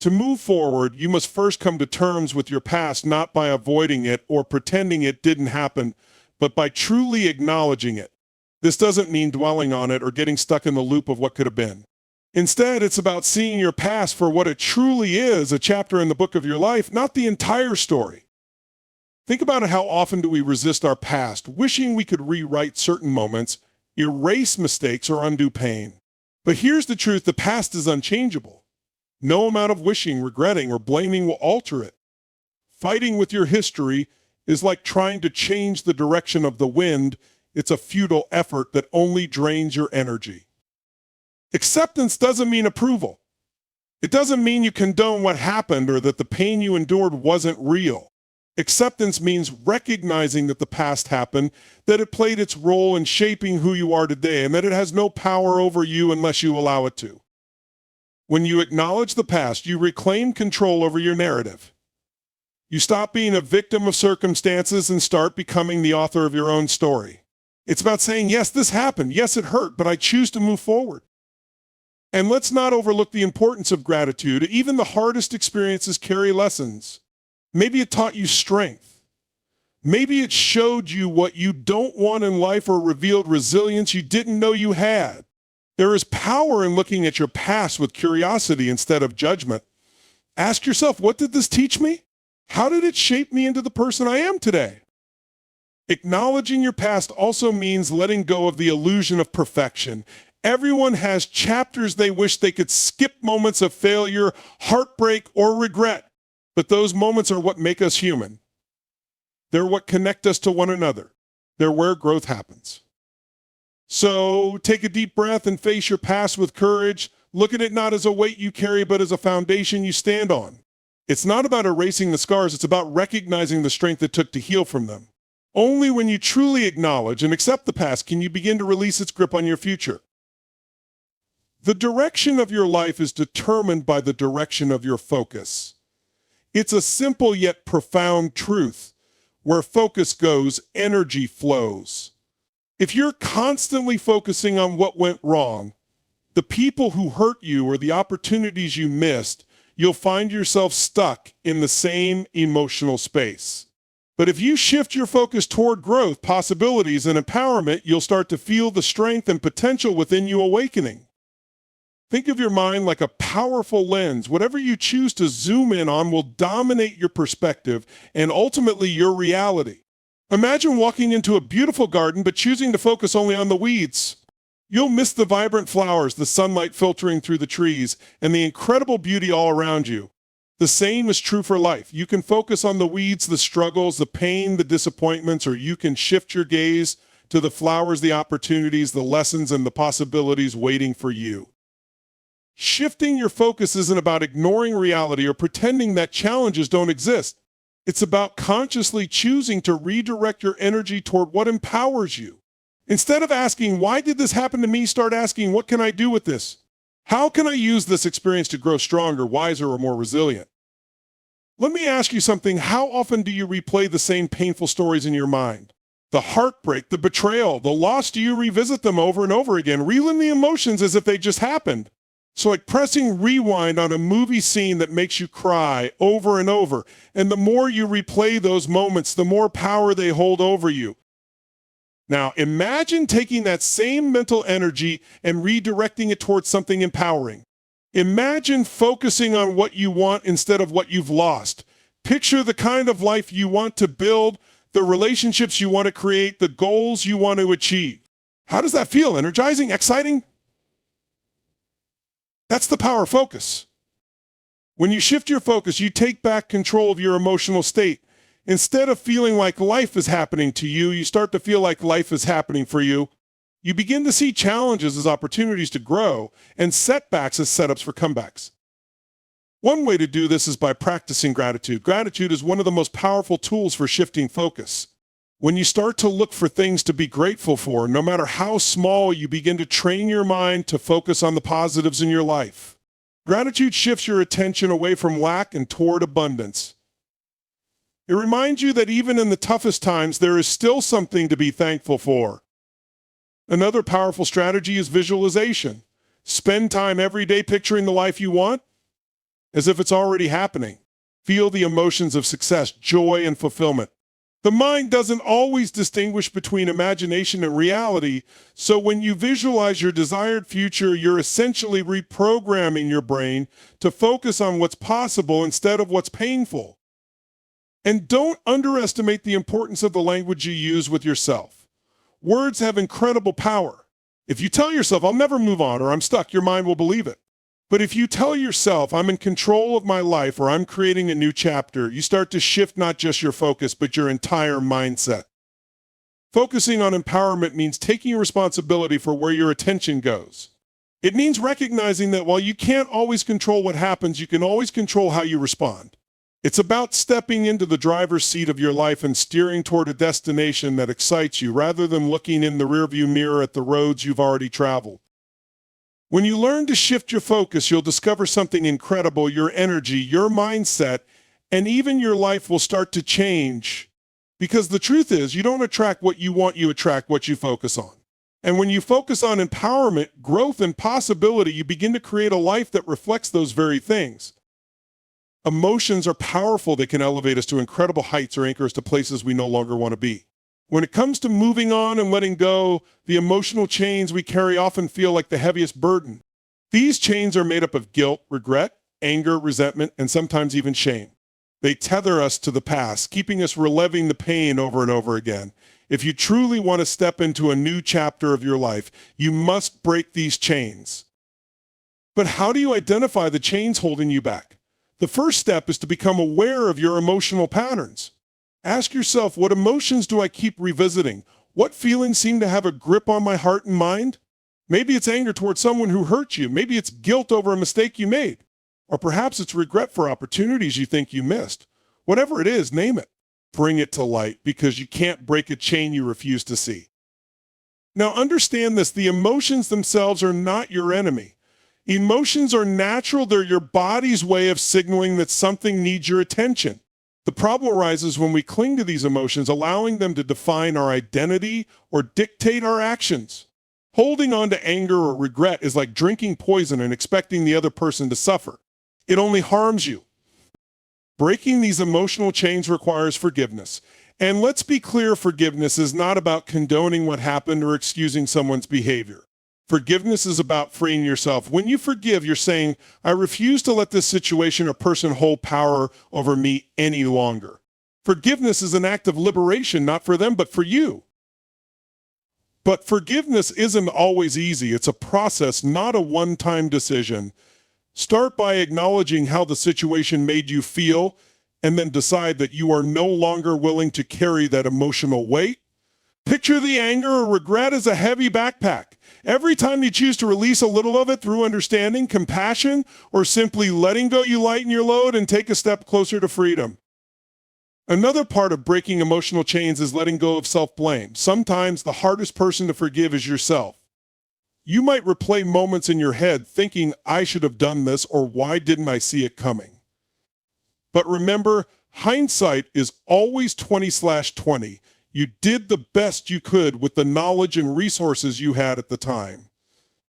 To move forward, you must first come to terms with your past, not by avoiding it or pretending it didn't happen, but by truly acknowledging it. This doesn't mean dwelling on it or getting stuck in the loop of what could have been. Instead, it's about seeing your past for what it truly is, a chapter in the book of your life, not the entire story. Think about it. How often do we resist our past, wishing we could rewrite certain moments, erase mistakes, or undo pain? But here's the truth: the past is unchangeable. No amount of wishing, regretting, or blaming will alter it. Fighting with your history is like trying to change the direction of the wind. It's a futile effort that only drains your energy. Acceptance doesn't mean approval. It doesn't mean you condone what happened or that the pain you endured wasn't real. Acceptance means recognizing that the past happened, that it played its role in shaping who you are today, and that it has no power over you unless you allow it to. When you acknowledge the past, you reclaim control over your narrative. You stop being a victim of circumstances and start becoming the author of your own story. It's about saying, yes, this happened. Yes, it hurt, but I choose to move forward. And let's not overlook the importance of gratitude. Even the hardest experiences carry lessons. Maybe it taught you strength. Maybe it showed you what you don't want in life or revealed resilience you didn't know you had. There is power in looking at your past with curiosity instead of judgment. Ask yourself, what did this teach me? How did it shape me into the person I am today? Acknowledging your past also means letting go of the illusion of perfection. Everyone has chapters they wish they could skip, moments of failure, heartbreak, or regret. But those moments are what make us human. They're what connect us to one another. They're where growth happens. So take a deep breath and face your past with courage. Look at it not as a weight you carry, but as a foundation you stand on. It's not about erasing the scars. It's about recognizing the strength it took to heal from them. Only when you truly acknowledge and accept the past can you begin to release its grip on your future. The direction of your life is determined by the direction of your focus. It's a simple yet profound truth. Where focus goes, energy flows. If you're constantly focusing on what went wrong, the people who hurt you or the opportunities you missed, you'll find yourself stuck in the same emotional space. But if you shift your focus toward growth, possibilities, and empowerment, you'll start to feel the strength and potential within you awakening. Think of your mind like a powerful lens. Whatever you choose to zoom in on will dominate your perspective and ultimately your reality. Imagine walking into a beautiful garden but choosing to focus only on the weeds. You'll miss the vibrant flowers, the sunlight filtering through the trees, and the incredible beauty all around you. The same is true for life. You can focus on the weeds, the struggles, the pain, the disappointments, or you can shift your gaze to the flowers, the opportunities, the lessons, and the possibilities waiting for you. Shifting your focus isn't about ignoring reality or pretending that challenges don't exist. It's about consciously choosing to redirect your energy toward what empowers you. Instead of asking, why did this happen to me? Start asking, what can I do with this? How can I use this experience to grow stronger, wiser, or more resilient? Let me ask you something. How often do you replay the same painful stories in your mind? The heartbreak, the betrayal, the loss, do you revisit them over and over again, reeling the emotions as if they just happened? So like pressing rewind on a movie scene that makes you cry over and over. And the more you replay those moments, the more power they hold over you. Now, imagine taking that same mental energy and redirecting it towards something empowering. Imagine focusing on what you want instead of what you've lost. Picture the kind of life you want to build, the relationships you want to create, the goals you want to achieve. How does that feel? Energizing? Exciting? That's the power of focus. When you shift your focus, you take back control of your emotional state. Instead of feeling like life is happening to you, you start to feel like life is happening for you. You begin to see challenges as opportunities to grow and setbacks as setups for comebacks. One way to do this is by practicing gratitude. Gratitude is one of the most powerful tools for shifting focus. When you start to look for things to be grateful for, no matter how small, you begin to train your mind to focus on the positives in your life. Gratitude shifts your attention away from lack and toward abundance. It reminds you that even in the toughest times, there is still something to be thankful for. Another powerful strategy is visualization. Spend time every day picturing the life you want. as if it's already happening. Feel the emotions of success, joy, and fulfillment. The mind doesn't always distinguish between imagination and reality, so when you visualize your desired future, you're essentially reprogramming your brain to focus on what's possible instead of what's painful. And don't underestimate the importance of the language you use with yourself. Words have incredible power. If you tell yourself, "I'll never move on," or "I'm stuck," your mind will believe it. But if you tell yourself, "I'm in control of my life," or "I'm creating a new chapter," you start to shift not just your focus, but your entire mindset. Focusing on empowerment means taking responsibility for where your attention goes. It means recognizing that while you can't always control what happens, you can always control how you respond. It's about stepping into the driver's seat of your life and steering toward a destination that excites you, rather than looking in the rearview mirror at the roads you've already traveled. When you learn to shift your focus, you'll discover something incredible. Your energy, your mindset, and even your life will start to change. Because the truth is, you don't attract what you want, you attract what you focus on. And when you focus on empowerment, growth, and possibility, you begin to create a life that reflects those very things. Emotions are powerful. They can elevate us to incredible heights or anchor us to places we no longer want to be. When it comes to moving on and letting go, the emotional chains we carry often feel like the heaviest burden. These chains are made up of guilt, regret, anger, resentment, and sometimes even shame. They tether us to the past, keeping us reliving the pain over and over again. If you truly want to step into a new chapter of your life, you must break these chains. But how do you identify the chains holding you back? The first step is to become aware of your emotional patterns. Ask yourself, what emotions do I keep revisiting? What feelings seem to have a grip on my heart and mind? Maybe it's anger towards someone who hurt you. Maybe it's guilt over a mistake you made. Or perhaps it's regret for opportunities you think you missed. Whatever it is, name it. Bring it to light, because you can't break a chain you refuse to see. Now understand this, the emotions themselves are not your enemy. Emotions are natural. They're your body's way of signaling that something needs your attention. The problem arises when we cling to these emotions, allowing them to define our identity or dictate our actions. Holding on to anger or regret is like drinking poison and expecting the other person to suffer. It only harms you. Breaking these emotional chains requires forgiveness. And let's be clear, forgiveness is not about condoning what happened or excusing someone's behavior. Forgiveness is about freeing yourself. When you forgive, you're saying, "I refuse to let this situation or person hold power over me any longer." Forgiveness is an act of liberation, not for them, but for you. But forgiveness isn't always easy. It's a process, not a one-time decision. Start by acknowledging how the situation made you feel, and then decide that you are no longer willing to carry that emotional weight. Picture the anger or regret as a heavy backpack. Every time you choose to release a little of it through understanding, compassion, or simply letting go, you lighten your load and take a step closer to freedom. Another part of breaking emotional chains is letting go of self-blame. Sometimes the hardest person to forgive is yourself. You might replay moments in your head thinking, "I should have done this," or "Why didn't I see it coming?" But remember, hindsight is always 20/20. You did the best you could with the knowledge and resources you had at the time.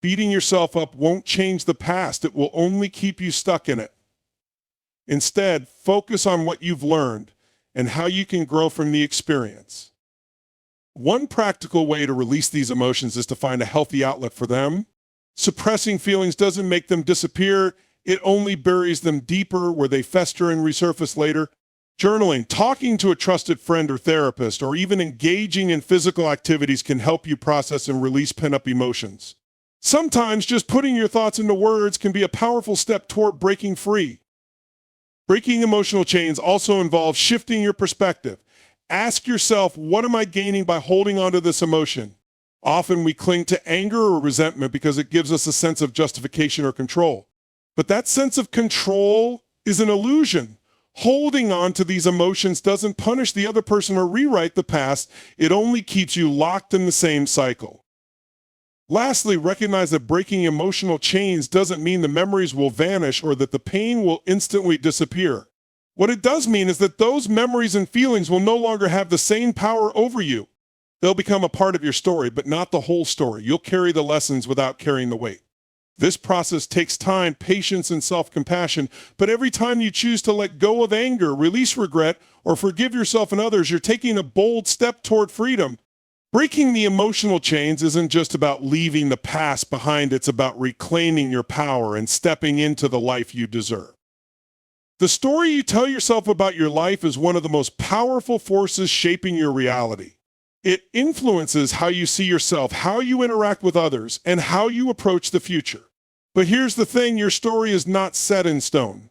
Beating yourself up won't change the past. It will only keep you stuck in it. Instead, focus on what you've learned and how you can grow from the experience. One practical way to release these emotions is to find a healthy outlet for them. Suppressing feelings doesn't make them disappear. It only buries them deeper, where they fester and resurface later. Journaling, talking to a trusted friend or therapist, or even engaging in physical activities can help you process and release pent-up emotions. Sometimes just putting your thoughts into words can be a powerful step toward breaking free. Breaking emotional chains also involves shifting your perspective. Ask yourself, what am I gaining by holding on to this emotion? Often we cling to anger or resentment because it gives us a sense of justification or control. But that sense of control is an illusion. Holding on to these emotions doesn't punish the other person or rewrite the past. It only keeps you locked in the same cycle. Lastly, recognize that breaking emotional chains doesn't mean the memories will vanish or that the pain will instantly disappear. What it does mean is that those memories and feelings will no longer have the same power over you. They'll become a part of your story, but not the whole story. You'll carry the lessons without carrying the weight. This process takes time, patience, and self-compassion, but every time you choose to let go of anger, release regret, or forgive yourself and others, you're taking a bold step toward freedom. Breaking the emotional chains isn't just about leaving the past behind, it's about reclaiming your power and stepping into the life you deserve. The story you tell yourself about your life is one of the most powerful forces shaping your reality. It influences how you see yourself, how you interact with others, and how you approach the future. But here's the thing, your story is not set in stone.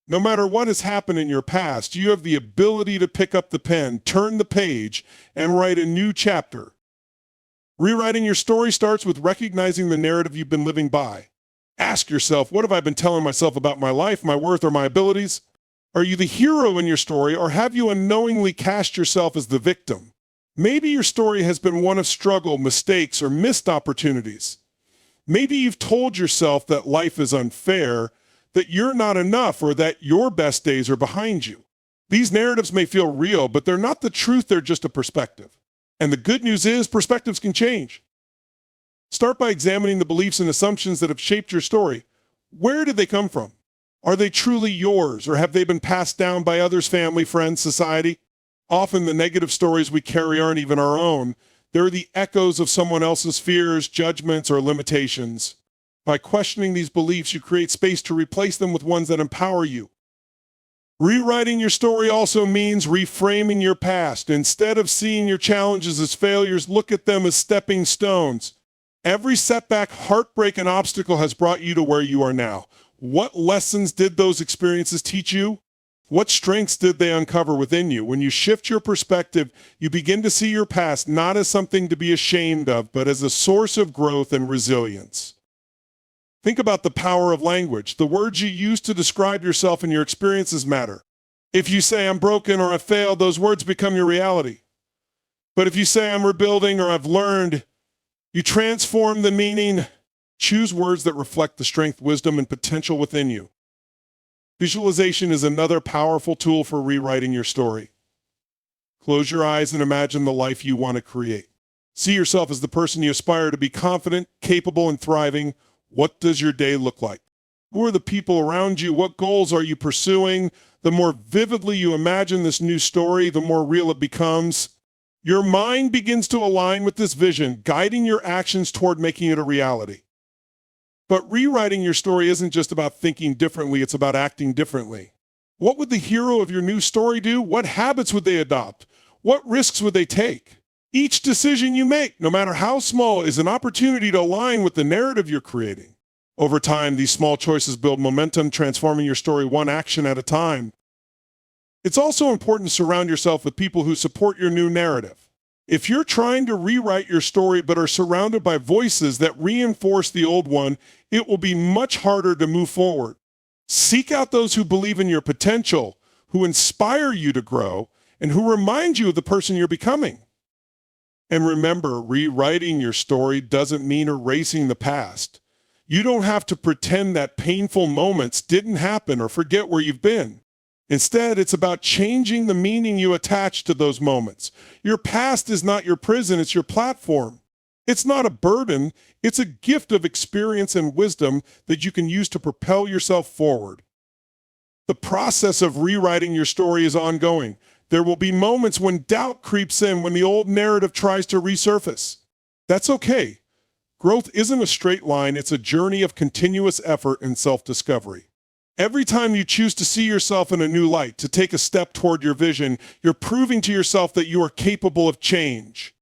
No matter what has happened in your past, you have the ability to pick up the pen, turn the page, and write a new chapter. Rewriting your story starts with recognizing the narrative you've been living by. Ask yourself, what have I been telling myself about my life, my worth, or my abilities? Are you the hero in your story, or have you unknowingly cast yourself as the victim? Maybe your story has been one of struggle, mistakes, or missed opportunities. Maybe you've told yourself that life is unfair, that you're not enough, or that your best days are behind you. These narratives may feel real, but they're not the truth, they're just a perspective. And the good news is, perspectives can change. Start by examining the beliefs and assumptions that have shaped your story. Where did they come from? Are they truly yours, or have they been passed down by others, family, friends, society? Often the negative stories we carry aren't even our own. They're the echoes of someone else's fears, judgments, or limitations. By questioning these beliefs, you create space to replace them with ones that empower you. Rewriting your story also means reframing your past. Instead of seeing your challenges as failures, look at them as stepping stones. Every setback, heartbreak, and obstacle has brought you to where you are now. What lessons did those experiences teach you? What strengths did they uncover within you? When you shift your perspective, you begin to see your past not as something to be ashamed of, but as a source of growth and resilience. Think about the power of language. The words you use to describe yourself and your experiences matter. If you say, I'm broken or I failed, those words become your reality. But if you say, I'm rebuilding or I've learned, you transform the meaning. Choose words that reflect the strength, wisdom, and potential within you. Visualization is another powerful tool for rewriting your story. Close your eyes and imagine the life you want to create. See yourself as the person you aspire to be, confident, capable, and thriving. What does your day look like? Who are the people around you? What goals are you pursuing? The more vividly you imagine this new story, the more real it becomes. Your mind begins to align with this vision, guiding your actions toward making it a reality. But rewriting your story isn't just about thinking differently, it's about acting differently. What would the hero of your new story do? What habits would they adopt? What risks would they take? Each decision you make, no matter how small, is an opportunity to align with the narrative you're creating. Over time, these small choices build momentum, transforming your story one action at a time. It's also important to surround yourself with people who support your new narrative. If you're trying to rewrite your story but are surrounded by voices that reinforce the old one, it will be much harder to move forward. Seek out those who believe in your potential, who inspire you to grow, and who remind you of the person you're becoming. And remember, rewriting your story doesn't mean erasing the past. You don't have to pretend that painful moments didn't happen or forget where you've been. Instead, it's about changing the meaning you attach to those moments. Your past is not your prison, it's your platform. It's not a burden, it's a gift of experience and wisdom that you can use to propel yourself forward. The process of rewriting your story is ongoing. There will be moments when doubt creeps in, when the old narrative tries to resurface. That's okay. Growth isn't a straight line, it's a journey of continuous effort and self-discovery. Every time you choose to see yourself in a new light, to take a step toward your vision, you're proving to yourself that you are capable of change.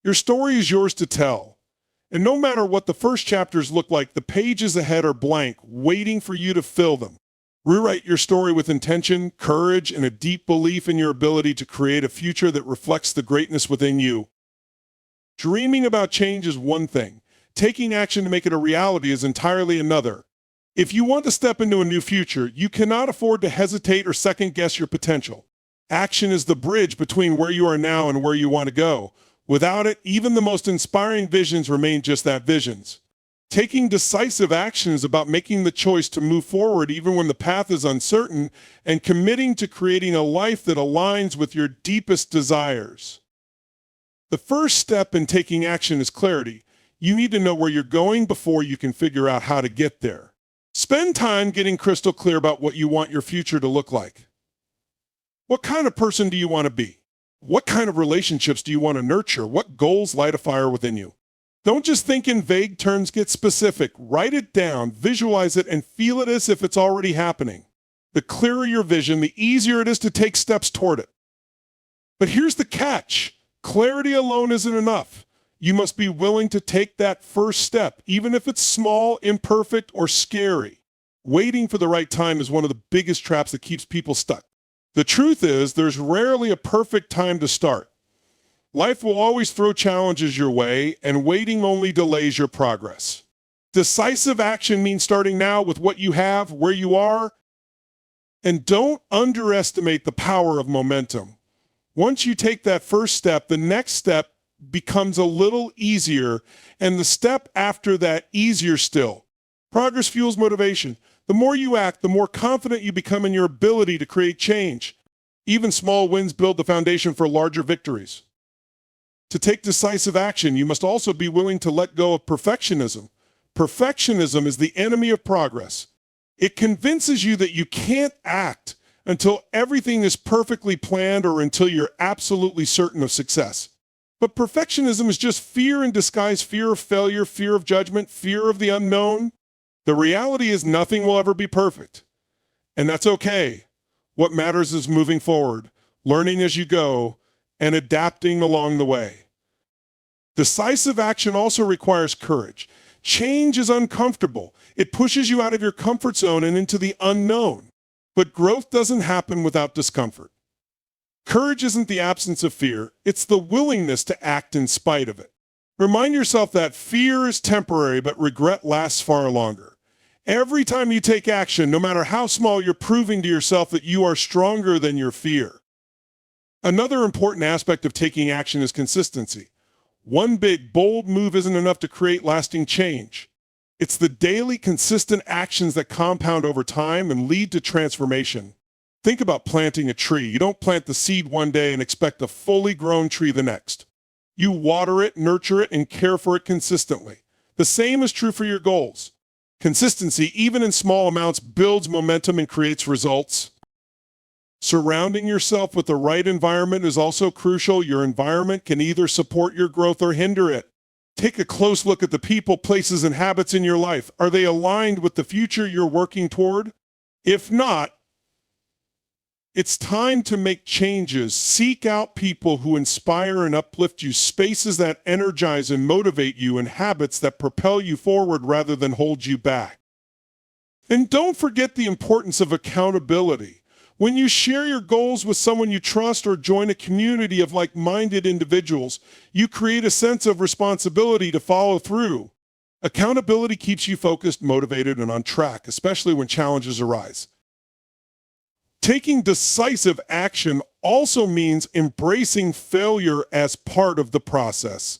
Your story is yours to tell. And no matter what the first chapters look like, the pages ahead are blank, waiting for you to fill them. Rewrite your story with intention, courage, and a deep belief in your ability to create a future that reflects the greatness within you. Dreaming about change is one thing. Taking action to make it a reality is entirely another. If you want to step into a new future, you cannot afford to hesitate or second-guess your potential. Action is the bridge between where you are now and where you want to go. Without it, even the most inspiring visions remain just that, visions. Taking decisive action is about making the choice to move forward even when the path is uncertain, and committing to creating a life that aligns with your deepest desires. The first step in taking action is clarity. You need to know where you're going before you can figure out how to get there. Spend time getting crystal clear about what you want your future to look like. What kind of person do you want to be? What kind of relationships do you want to nurture? What goals light a fire within you? Don't just think in vague terms, get specific. Write it down, visualize it, and feel it as if it's already happening. The clearer your vision, the easier it is to take steps toward it. But here's the catch. Clarity alone isn't enough. You must be willing to take that first step, even if it's small, imperfect, or scary. Waiting for the right time is one of the biggest traps that keeps people stuck. The truth is, there's rarely a perfect time to start. Life will always throw challenges your way, and waiting only delays your progress. Decisive action means starting now with what you have, where you are, and don't underestimate the power of momentum. Once you take that first step, the next step becomes a little easier, and the step after that easier still. Progress fuels motivation. The more you act, the more confident you become in your ability to create change. Even small wins build the foundation for larger victories. To take decisive action, you must also be willing to let go of perfectionism. Perfectionism is the enemy of progress. It convinces you that you can't act until everything is perfectly planned or until you're absolutely certain of success. But perfectionism is just fear in disguise, fear of failure, fear of judgment, fear of the unknown. The reality is nothing will ever be perfect. And that's okay. What matters is moving forward, learning as you go, and adapting along the way. Decisive action also requires courage. Change is uncomfortable. It pushes you out of your comfort zone and into the unknown. But growth doesn't happen without discomfort. Courage isn't the absence of fear, it's the willingness to act in spite of it. Remind yourself that fear is temporary, but regret lasts far longer. Every time you take action, no matter how small, you're proving to yourself that you are stronger than your fear. Another important aspect of taking action is consistency. One big, bold move isn't enough to create lasting change. It's the daily, consistent actions that compound over time and lead to transformation. Think about planting a tree. You don't plant the seed one day and expect a fully grown tree the next. You water it, nurture it, and care for it consistently. The same is true for your goals. Consistency, even in small amounts, builds momentum and creates results. Surrounding yourself with the right environment is also crucial. Your environment can either support your growth or hinder it. Take a close look at the people, places, and habits in your life. Are they aligned with the future you're working toward? If not, it's time to make changes. Seek out people who inspire and uplift you, spaces that energize and motivate you, and habits that propel you forward rather than hold you back. And don't forget the importance of accountability. When you share your goals with someone you trust or join a community of like-minded individuals, you create a sense of responsibility to follow through. Accountability keeps you focused, motivated, and on track, especially when challenges arise. Taking decisive action also means embracing failure as part of the process.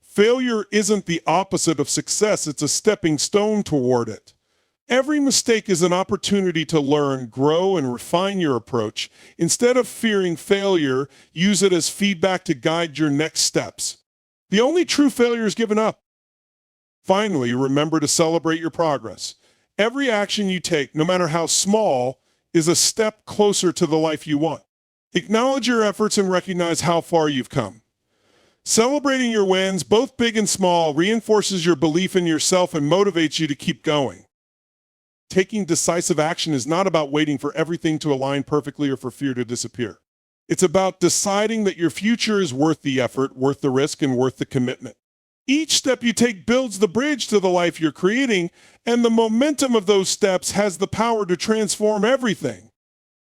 Failure isn't the opposite of success, it's a stepping stone toward it. Every mistake is an opportunity to learn, grow, and refine your approach. Instead of fearing failure, use it as feedback to guide your next steps. The only true failure is giving up. Finally, remember to celebrate your progress. Every action you take, no matter how small, is a step closer to the life you want. Acknowledge your efforts and recognize how far you've come. Celebrating your wins, both big and small, reinforces your belief in yourself and motivates you to keep going. Taking decisive action is not about waiting for everything to align perfectly or for fear to disappear. It's about deciding that your future is worth the effort, worth the risk, and worth the commitment. Each step you take builds the bridge to the life you're creating, and the momentum of those steps has the power to transform everything.